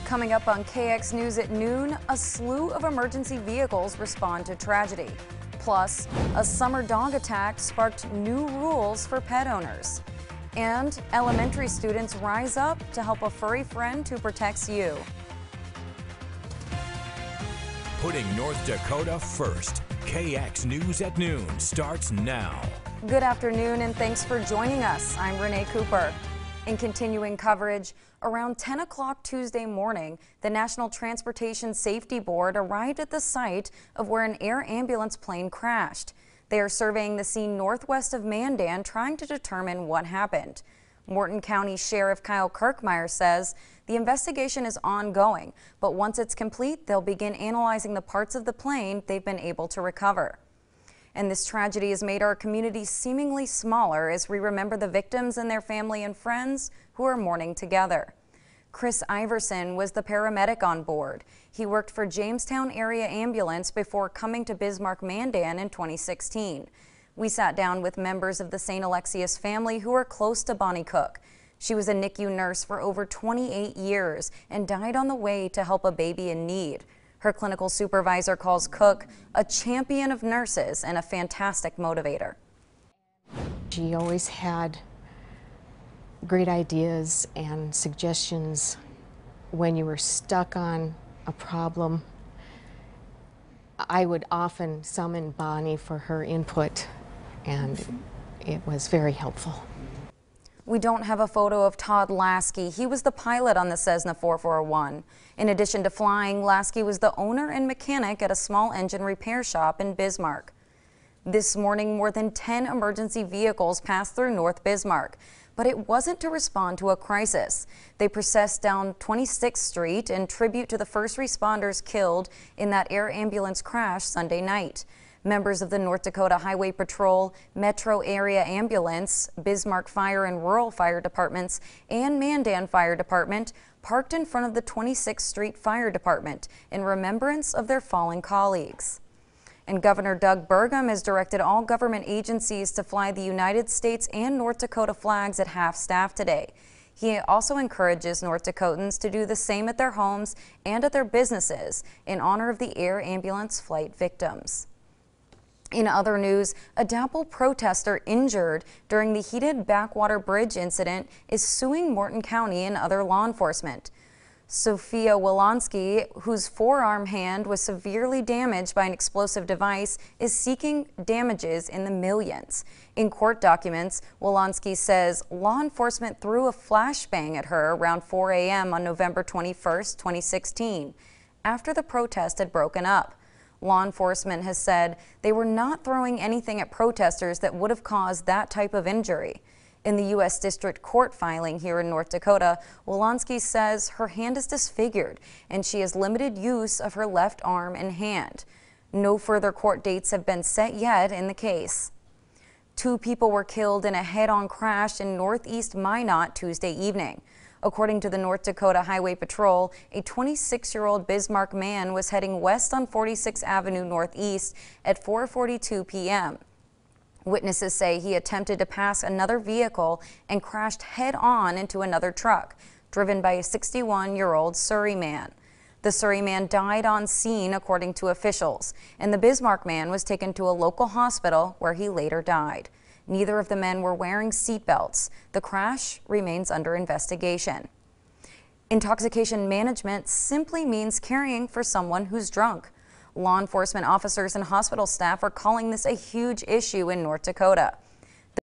Coming up on KX News at noon, a slew of emergency vehicles respond to tragedy. Plus, a summer dog attack sparked new rules for pet owners. And elementary students rise up to help a furry friend who protects you. Putting North Dakota first. KX News at noon starts now. Good afternoon and thanks for joining us. I'm Renee Cooper. In continuing coverage, around 10 o'clock Tuesday morning, the National Transportation Safety Board arrived at the site of where an air ambulance plane crashed. They are surveying the scene northwest of Mandan, trying to determine what happened. Morton County Sheriff Kyle Kirkmeyer says the investigation is ongoing, but once it's complete, they'll begin analyzing the parts of the plane they've been able to recover. And this tragedy has made our community seemingly smaller as we remember the victims and their family and friends who are mourning together. Chris Iverson was the paramedic on board. He worked for Jamestown Area Ambulance before coming to Bismarck Mandan in 2016. We sat down with members of the St. Alexius family who are close to Bonnie Cook. She was a NICU nurse for over 28 years and died on the way to help a baby in need. Her clinical supervisor calls Cook a champion of nurses and a fantastic motivator. She always had great ideas and suggestions when you were stuck on a problem. I would often summon Bonnie for her input, and it was very helpful. We don't have a photo of Todd Lasky. He was the pilot on the Cessna 441. In addition to flying, Lasky was the owner and mechanic at a small engine repair shop in Bismarck. This morning, more than 10 emergency vehicles passed through North Bismarck, but it wasn't to respond to a crisis. They processed down 26th Street in tribute to the first responders killed in that air ambulance crash Sunday night. Members of the North Dakota Highway Patrol, Metro Area Ambulance, Bismarck Fire and Rural Fire Departments, and Mandan Fire Department parked in front of the 26th Street Fire Department in remembrance of their fallen colleagues. And Governor Doug Burgum has directed all government agencies to fly the United States and North Dakota flags at half-staff today. He also encourages North Dakotans to do the same at their homes and at their businesses in honor of the air ambulance flight victims. In other news, a DAPL protester injured during the heated Backwater Bridge incident is suing Morton County and other law enforcement. Sophia Wolonsky, whose forearm hand was severely damaged by an explosive device, is seeking damages in the millions. In court documents, Wolonsky says law enforcement threw a flashbang at her around 4 a.m. on November 21, 2016, after the protest had broken up. Law enforcement has said they were not throwing anything at protesters that would have caused that type of injury. In the U.S. District Court filing here in North Dakota, Wolonsky says her hand is disfigured and she has limited use of her left arm and hand. No further court dates have been set yet in the case. 2 people were killed in a head-on crash in northeast Minot Tuesday evening. According to the North Dakota Highway Patrol, a 26-year-old Bismarck man was heading west on 46th Avenue Northeast at 4:42 p.m. Witnesses say he attempted to pass another vehicle and crashed head-on into another truck, driven by a 61-year-old Surrey man. The Surrey man died on scene, according to officials, and the Bismarck man was taken to a local hospital where he later died. Neither of the men were wearing seatbelts. The crash remains under investigation. Intoxication management simply means caring for someone who's drunk. Law enforcement officers and hospital staff are calling this a huge issue in North Dakota.